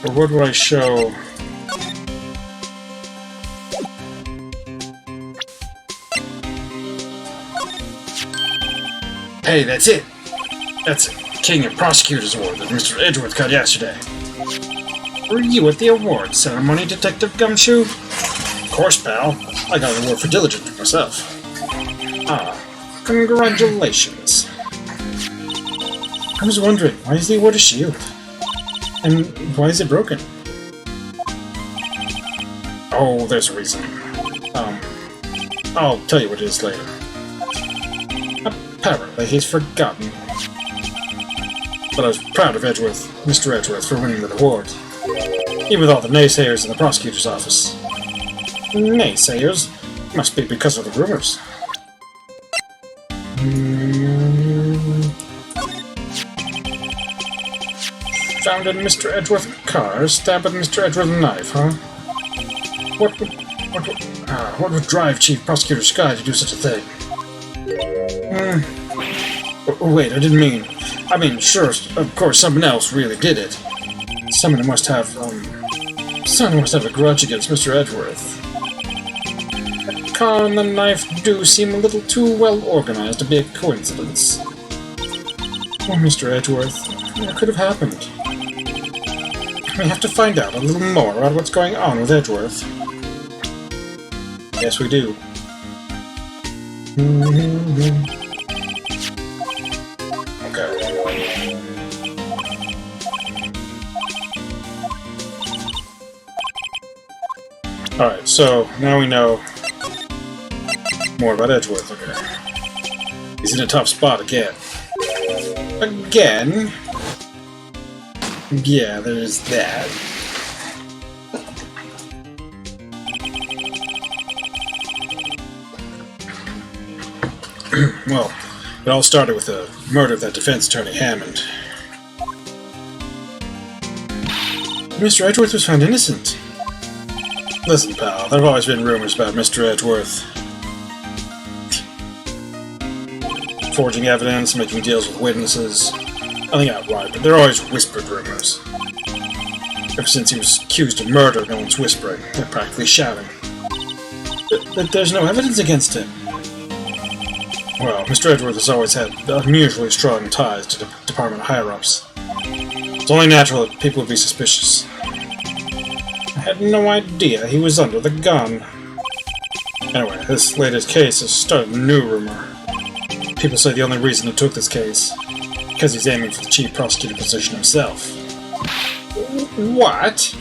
Or what would I show? Hey, that's it! That's it. King of Prosecutors Award that Mr. Edgeworth got yesterday. Were you at the award ceremony, Detective Gumshoe? Of course, pal. I got an award for diligence myself. Ah, congratulations. I was wondering, why is the award a shield? And why is it broken? Oh, there's a reason. I'll tell you what it is later. Apparently he's forgotten. But I was proud of Edgeworth, Mr. Edgeworth, for winning the award. Even with all the naysayers in the prosecutor's office. Naysayers? Must be because of the rumors. Found in Mr. Edgeworth's car, stabbed with Mr. Edgeworth's knife, huh? What would drive Chief Prosecutor Sky to do such a thing? Wait, I didn't mean... I mean, sure, of course, someone else really did it. Someone must have a grudge against Mr. Edgeworth. The car and the knife do seem a little too well organized to be a coincidence. Oh, Mr. Edgeworth, what could have happened? We have to find out a little more about what's going on with Edgeworth. Yes, we do. Okay. Alright, so now we know more about Edgeworth, okay. He's in a tough spot again. Again? Yeah, there's that. Well, it all started with the murder of that defense attorney, Hammond. Mr. Edgeworth was found innocent. Listen, pal, there have always been rumors about Mr. Edgeworth. Forging evidence, making deals with witnesses. Nothing outright, but they're always whispered rumors. Ever since he was accused of murder, no one's whispering. They're practically shouting. But there's no evidence against him. Well, Mr. Edgeworth has always had unusually strong ties to the department higher-ups. It's only natural that people would be suspicious. I had no idea he was under the gun. Anyway, this latest case has started a new rumor. People say the only reason he took this case because he's aiming for the chief prosecutor position himself. What?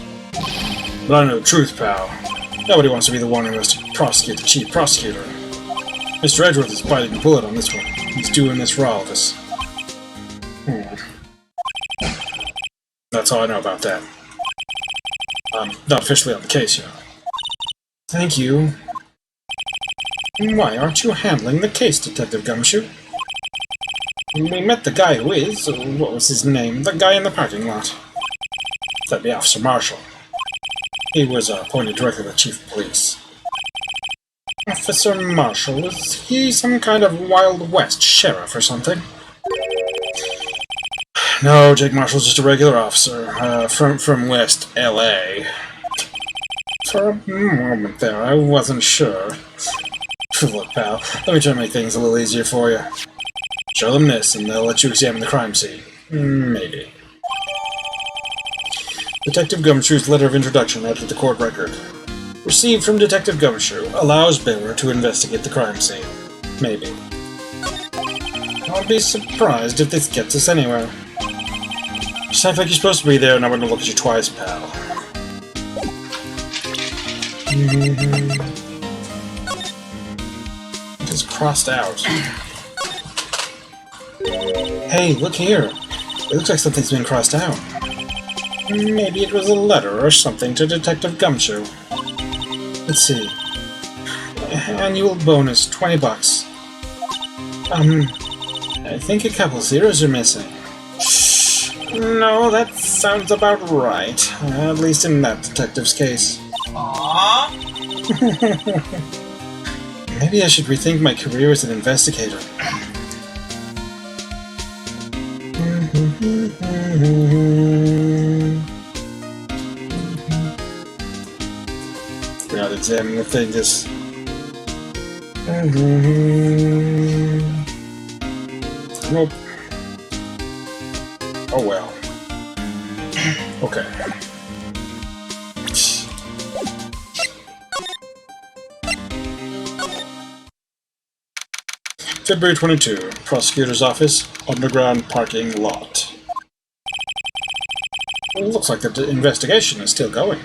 But I know the truth, pal. Nobody wants to be the one who has to prosecute the chief prosecutor. Mr. Edgeworth is biting the bullet on this one. He's doing this for all of us. That's all I know about that. I'm not officially on the case yet. Thank you. Why aren't you handling the case, Detective Gumshoe? We met the guy who is... what was his name? The guy in the parking lot. That'd be Officer Marshall. He was appointed directly to the Chief of Police. Officer Marshall, is he some kind of Wild West sheriff or something? No, Jake Marshall's just a regular officer, from West L.A. For a moment there, I wasn't sure. Look, pal, let me try to make things a little easier for you. Show them this, and they'll let you examine the crime scene. Maybe. Detective Gumshoe's letter of introduction added to the court record. Received from Detective Gumshoe, allows bearer to investigate the crime scene. Maybe. I'll be surprised if this gets us anywhere. Just act like you're supposed to be there, and I'm going to look at you twice, pal. It is crossed out. Hey, look here. It looks like something's been crossed out. Maybe it was a letter or something to Detective Gumshoe. Let's see. Annual bonus, $20. I think a couple zeros are missing. No, that sounds about right. At least in that detective's case. Aww. Maybe I should rethink my career as an investigator. examine the thing just... Nope. Oh well. Okay. February 22, Prosecutor's Office, underground parking lot. Looks like the investigation is still going.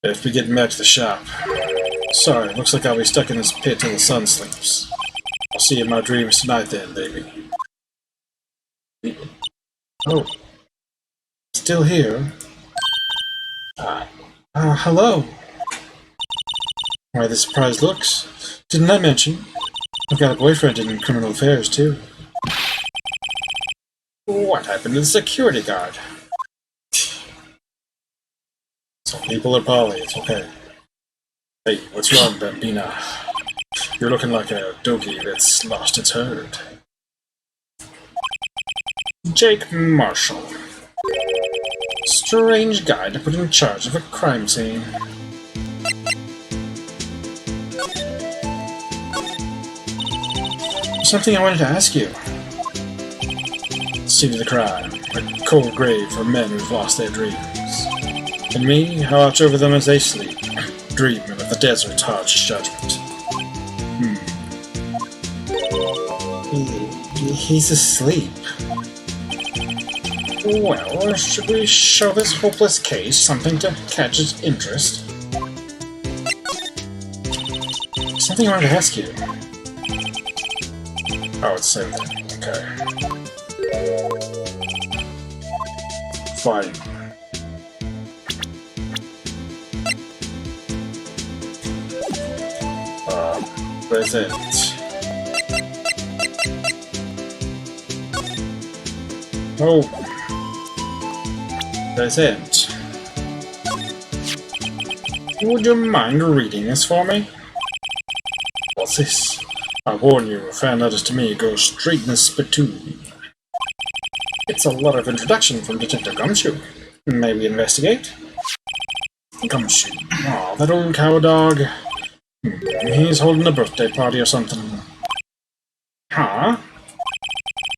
If we get back to the shop. Sorry, looks like I'll be stuck in this pit till the sun sleeps. I'll see you in my dreams tonight then, baby. Oh. Still here? Hello. Why the surprised looks? Didn't I mention? I've got a boyfriend in criminal affairs, too. What happened to the security guard? Some people are poly, it's okay. Hey, what's wrong, Bambina? You're looking like a doggy that's lost its herd. Jake Marshall. Strange guy to put in charge of a crime scene. Something I wanted to ask you. Scene of the crime. A cold grave for men who've lost their dreams. And me, I watch over them as they sleep, dreaming of the desert's harsh judgment. He's asleep. Well, should we show this hopeless case something to catch his interest? Something I wanted to ask you. Oh, it's same thing. Okay. Fine. Present. Oh. Present. Would you mind reading this for me? What's this? I warn you, a fan letters to me goes straight in the spittoon. It's a letter of introduction from Detective Gumshoe. May we investigate? Gumshoe. Aw, that old cow dog. He's holding a birthday party or something. Huh?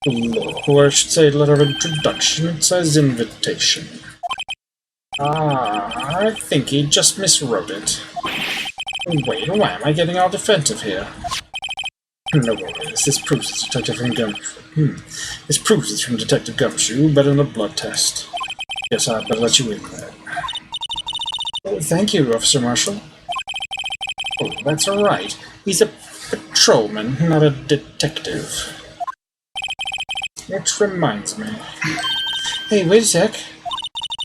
Look, or I should say letter of introduction. It says invitation. I think he just miswrote it. Wait, why am I getting all defensive here? No worries, this proves it's Detective from This proves it's from Detective Gumshoe, better than a blood test. Yes, I'd better let you in there. Oh, thank you, Officer Marshall. Oh, that's right. He's a patrolman, not a detective. Which reminds me. Hey, wait a sec.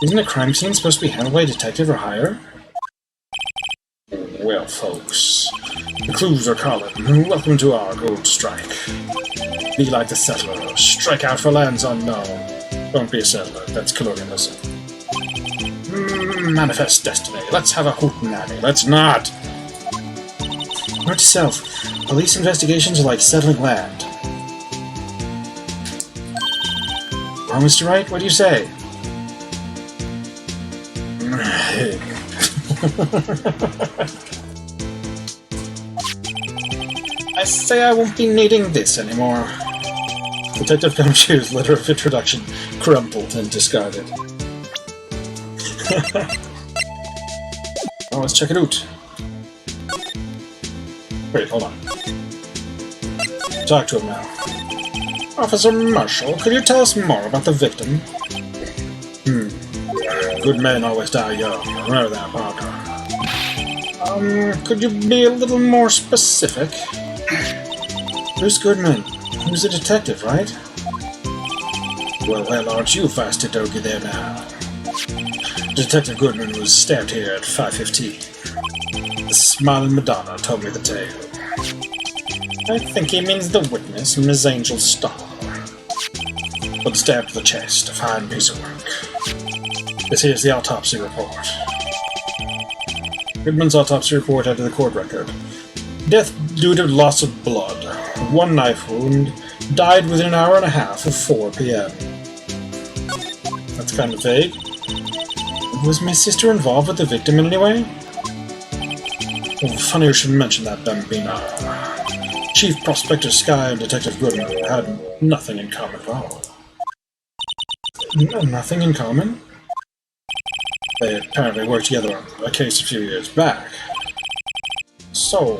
Isn't a crime scene supposed to be handled by a detective or higher? Well, folks, the clues are calling. Welcome to our gold strike. Be like the settler. Strike out for lands unknown. Don't be a settler. That's colonialism. Manifest destiny. Let's have a hootenanny. Let's not. Note to self. Police investigations are like settling land. Well, Mr. Wright, what do you say? I say I won't be needing this anymore. Detective Gumshoe's letter of introduction crumpled and discarded. Oh, let's check it out. Wait, hold on. Talk to him now. Officer Marshall, could you tell us more about the victim? Good men always die young. Remember that, Parker. Could you be a little more specific? Bruce Goodman. He was a detective, right? Well, aren't you fast to doggy there now? Detective Goodman was stabbed here at 5:15. The smiling Madonna told me the tale. I think he means the witness, Miss Angel Starr. But stabbed to the chest, a fine piece of work. This here's the autopsy report. Goodman's autopsy report added to the court record. Death due to loss of blood. One knife wound. Died within an hour and a half of 4 p.m. That's kind of vague. Was my sister involved with the victim in any way? Oh, funny you should mention that, Bambina. Chief Prospector Sky and Detective Goodman had nothing in common at all. Nothing in common? They apparently worked together on a case a few years back. So,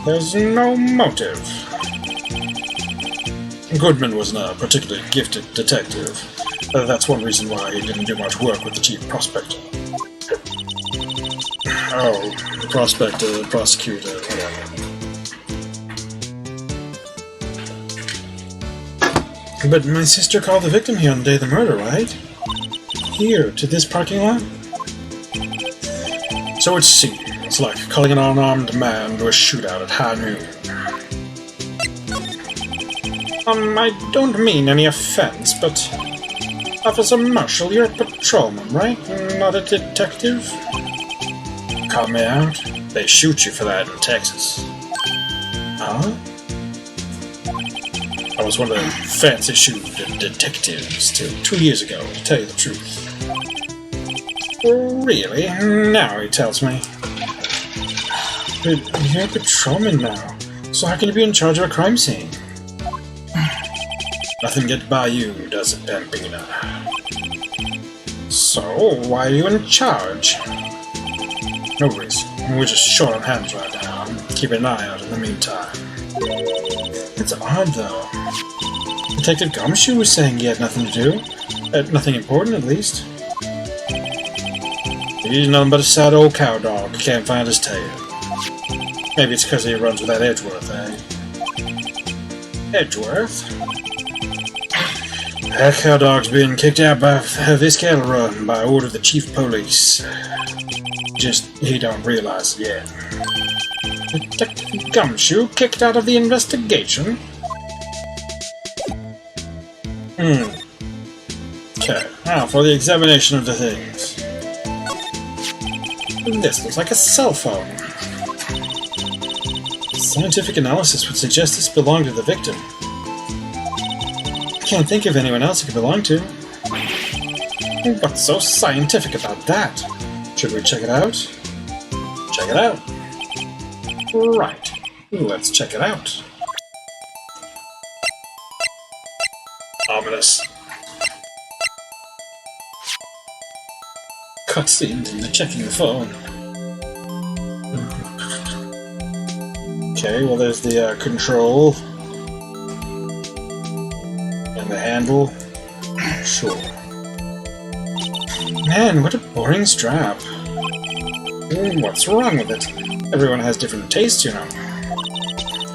there's no motive. Goodman wasn't a particularly gifted detective. That's one reason why he didn't do much work with the chief prospector. Oh, the prospector, the prosecutor, whatever. But my sister called the victim here on the day of the murder, right? Here, to this parking lot? So it seems like calling an unarmed man to a shootout at high noon. I don't mean any offense, but Officer Marshall, you're a patrolman, right? Not a detective? Call me out? They shoot you for that in Texas. Huh? I was one of the fancy-shoed detectives till 2 years ago, to tell you the truth. Really? Now he tells me. But you're a patrolman now, so how can you be in charge of a crime scene? Nothing gets by you, does it, Bambina? So, why are you in charge? No reason. We're just short on hands right now. Keep an eye out in the meantime. It's odd, though. Detective Gumshoe was saying he had nothing to do. Nothing important, at least. He's nothing but a sad old cow dog who can't find his tail. Maybe it's because he runs with that Edgeworth, eh? Edgeworth? That cow dog's been kicked out of his cattle run by order of the chief police. Just, he don't realize it yet. Detective Gumshoe kicked out of the investigation? Okay, now for the examination of the things. This looks like a cell phone. Scientific analysis would suggest this belonged to the victim. I can't think of anyone else it could belong to. What's so scientific about that? Should we check it out? Check it out. Right. Let's check it out. Ominous. Cutscenes into checking the phone. Okay, well there's the control. And the handle. Sure. Man, what a boring strap. What's wrong with it? Everyone has different tastes, you know.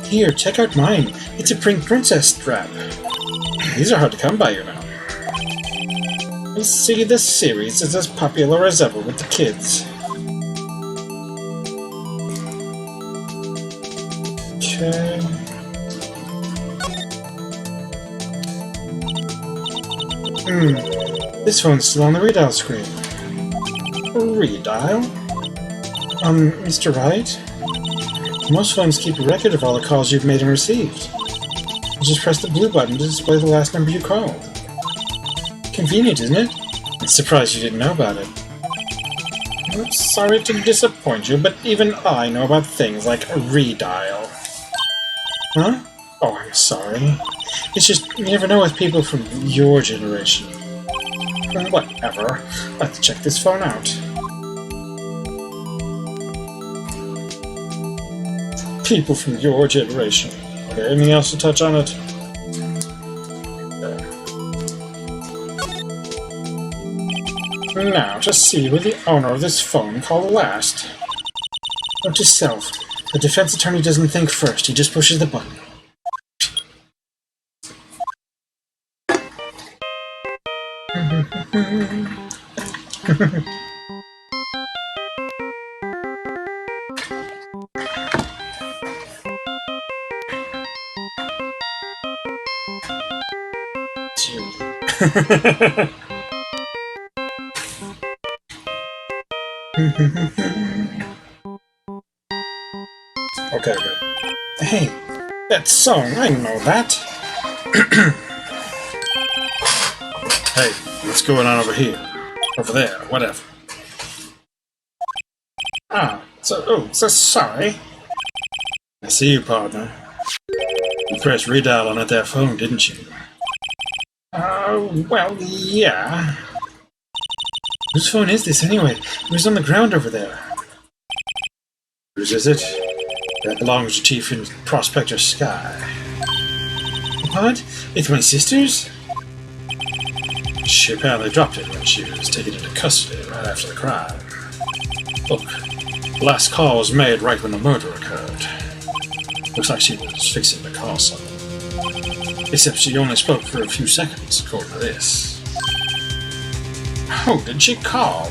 Here, check out mine. It's a pink princess strap. These are hard to come by, you know. You see, this series is as popular as ever with the kids. Okay. This phone's still on the redial screen. Redial? Mr. Wright? Most phones keep a record of all the calls you've made and received. You just press the blue button to display the last number you called. Convenient, isn't it? I'm surprised you didn't know about it. I'm sorry to disappoint you, but even I know about things like a redial. Huh? Oh, I'm sorry. It's just, you never know with people from your generation. Whatever. Let's check this phone out. People from your generation. Okay, anything else to touch on it? Now, to see who the owner of this phone called last. Note to self. The defense attorney doesn't think first, he just pushes the button. Okay, good. Hey, that song, I know that. Hey, what's going on over here? Over there, whatever. So sorry. I see you, partner. You pressed redial on that phone, didn't you? Well, yeah. Whose phone is this, anyway? It was on the ground over there. Whose is it? That belongs to Chief and Prospector Sky. What? It's my sister's? She apparently dropped it when she was taken into custody right after the crime. Look, the last call was made right when the murder occurred. Looks like she was fixing to call someone. Except she only spoke for a few seconds, according to this. Oh, did she call?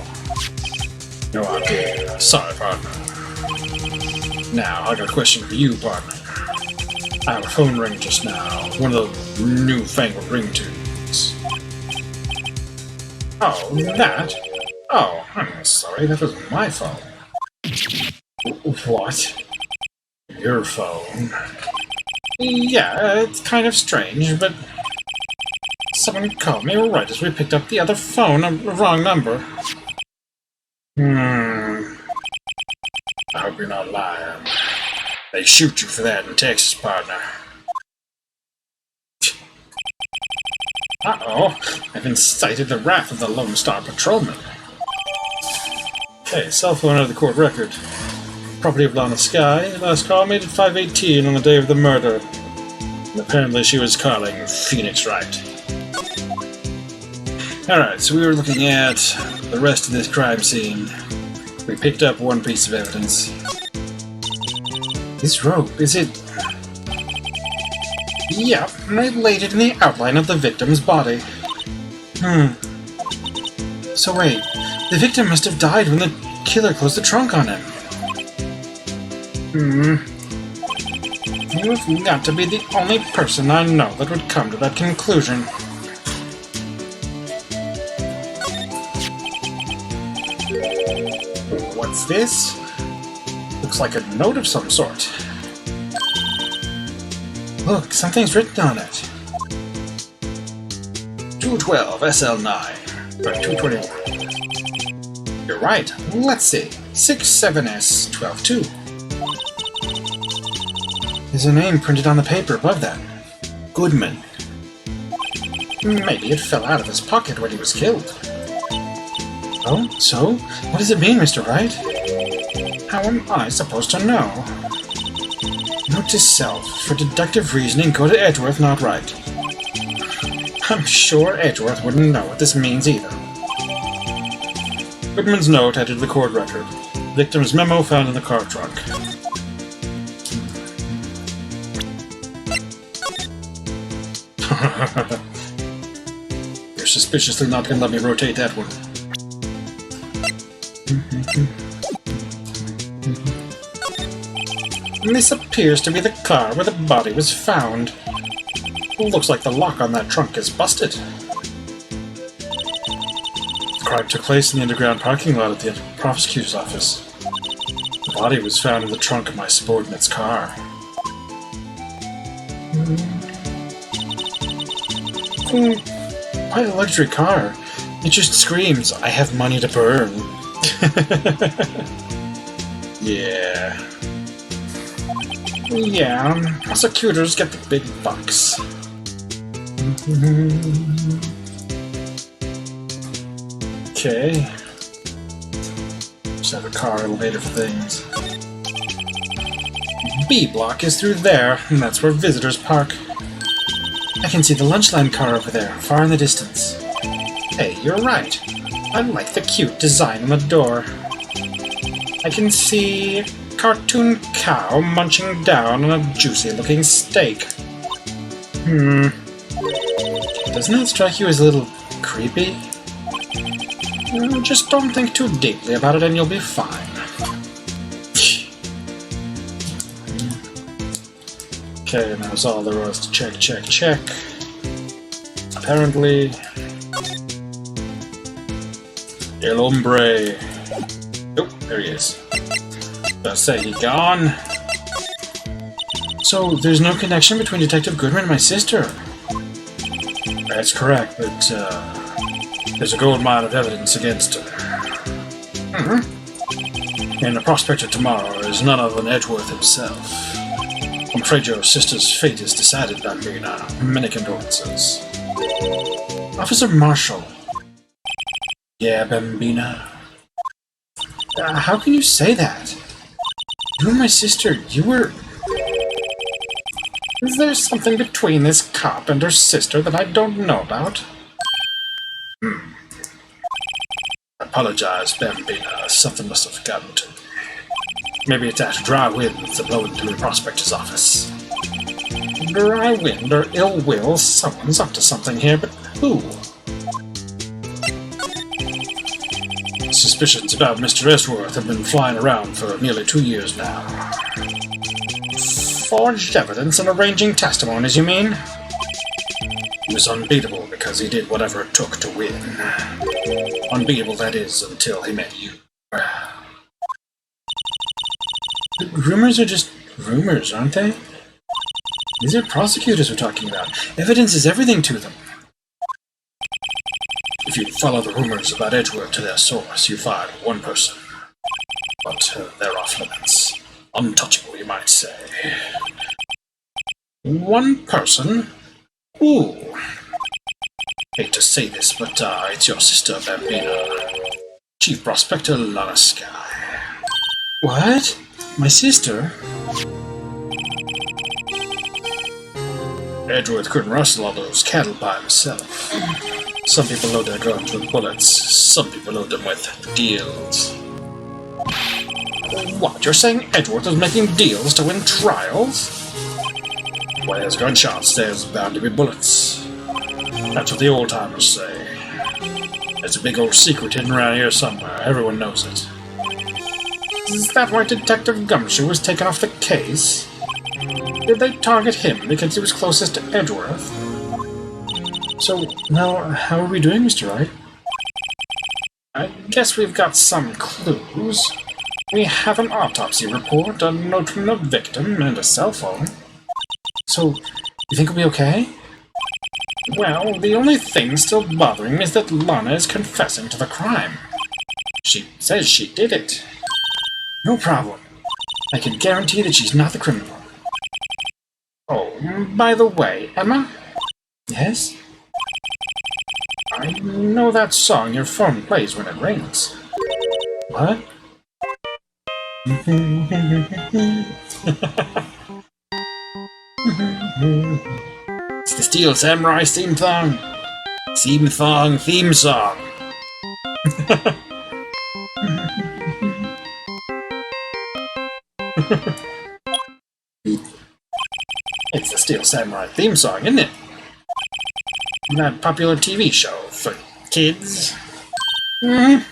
No idea. Sorry, partner. Now, I got a question for you, partner. I have a phone ring just now. One of those newfangled ringtones. Oh, that? Oh, I'm sorry, that was my phone. What? Your phone? Yeah, it's kind of strange, but someone called me right as we picked up the other phone, a wrong number. I hope you're not lying. They shoot you for that in Texas, partner. Uh-oh, I've incited the wrath of the Lone Star Patrolman. Okay, cell phone out of the court record. Property of Lana Sky. Last call made at 5:18 on the day of the murder. And apparently she was calling Phoenix Wright. Alright, so we were looking at the rest of this crime scene. We picked up one piece of evidence. This rope, is it... Yep, and I laid it in the outline of the victim's body. So wait, the victim must have died when the killer closed the trunk on him. You've got to be the only person I know that would come to that conclusion. What's this? Looks like a note of some sort. Look, something's written on it. 212 SL9. Or 221. You're right. Let's see. 67S122. There's a name printed on the paper above that. Goodman. Maybe it fell out of his pocket when he was killed. Oh, so? What does it mean, Mr. Wright? How am I supposed to know? Note to self, for deductive reasoning, go to Edgeworth, not Wright. I'm sure Edgeworth wouldn't know what this means either. Goodman's note added to the court record. Victim's memo found in the car trunk. You're suspiciously not gonna let me rotate that one. This appears to be the car where the body was found. Looks like the lock on that trunk is busted. The crime took place in the underground parking lot at the prosecutor's office. The body was found in the trunk of my subordinate's car. Quite a luxury car. It just screams, I have money to burn. Yeah. Yeah, prosecutors get the big bucks. Okay. Just have a car elevator for things. B block is through there, and that's where visitors park. I can see the Lunchland car over there, far in the distance. Hey, you're right. I like the cute design on the door. I can see a cartoon cow munching down on a juicy-looking steak. Doesn't that strike you as a little creepy? Just don't think too deeply about it and you'll be fine. Okay, and that was all there was to check. Apparently... El Hombre... Oh, there he is. Let's say he gone. So, there's no connection between Detective Goodman and my sister? That's correct, but, there's a gold mine of evidence against her. And the prospector tomorrow is none other than Edgeworth himself. I'm afraid your sister's fate is decided, Bambina. Many condolences. Officer Marshall. Yeah, Bambina. How can you say that? You and my sister, you were... Is there something between this cop and her sister that I don't know about? I apologize, Bambina. Something must have gotten to me. Maybe it's that dry wind that's blowing through the prospector's office. Dry wind or ill will? Someone's up to something here, but who? Suspicions about Mr. Edgeworth have been flying around for nearly 2 years now. Forged evidence and arranging testimonies, you mean? He was unbeatable because he did whatever it took to win. Unbeatable, that is, until he met you. Rumors are just rumors, aren't they? These are prosecutors we're talking about. Evidence is everything to them. If you follow the rumors about Edgeworth to their source, you find one person. But they're off limits. Untouchable, you might say. One person? Ooh. Hate to say this, but it's your sister, Bambina. Chief Prospector Lana Sky. What? My sister? Edgeworth couldn't rustle all those cattle by himself. Some people load their guns with bullets, some people load them with deals. What, you're saying Edgeworth was making deals to win trials? Where there's gunshots, there's bound to be bullets. That's what the old-timers say. There's a big old secret hidden around here somewhere, everyone knows it. Is that why Detective Gumshoe was taken off the case? Did they target him because he was closest to Edgeworth? So, now, how are we doing, Mr. Wright? I guess we've got some clues. We have an autopsy report, a note from the victim, and a cell phone. So, you think we'll be okay? Well, the only thing still bothering me is that Lana is confessing to the crime. She says she did it. No problem. I can guarantee that she's not the criminal. Oh, by the way, Emma? Yes? I know that song your phone plays when it rings. What? It's the Steel Samurai theme song. Theme song. It's the Steel Samurai theme song, isn't it? That popular TV show for kids. The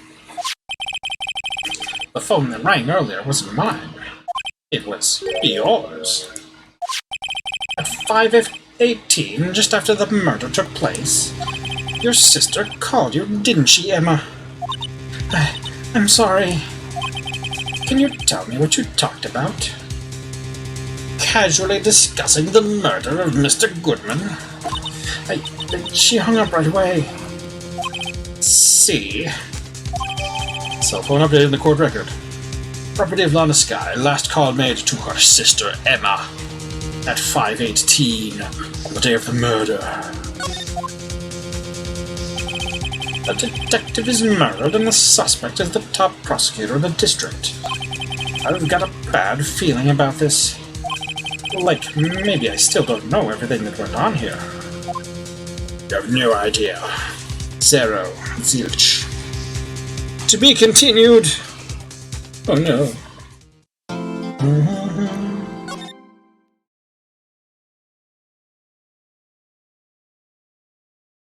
phone that rang earlier wasn't mine. It was yours. At 5:18, just after the murder took place, your sister called you, didn't she, Emma? I'm sorry. Can you tell me what you talked about? Casually discussing the murder of Mr. Goodman. She hung up right away. See? Cell phone updated in the court record. Property of Lana Sky. Last call made to her sister, Emma. At 5:18, on the day of the murder. A detective is murdered and the suspect is the top prosecutor in the district. I've got a bad feeling about this. Like, maybe I still don't know everything that went on here. You have no idea. Zero. Zilch. To be continued. Oh no.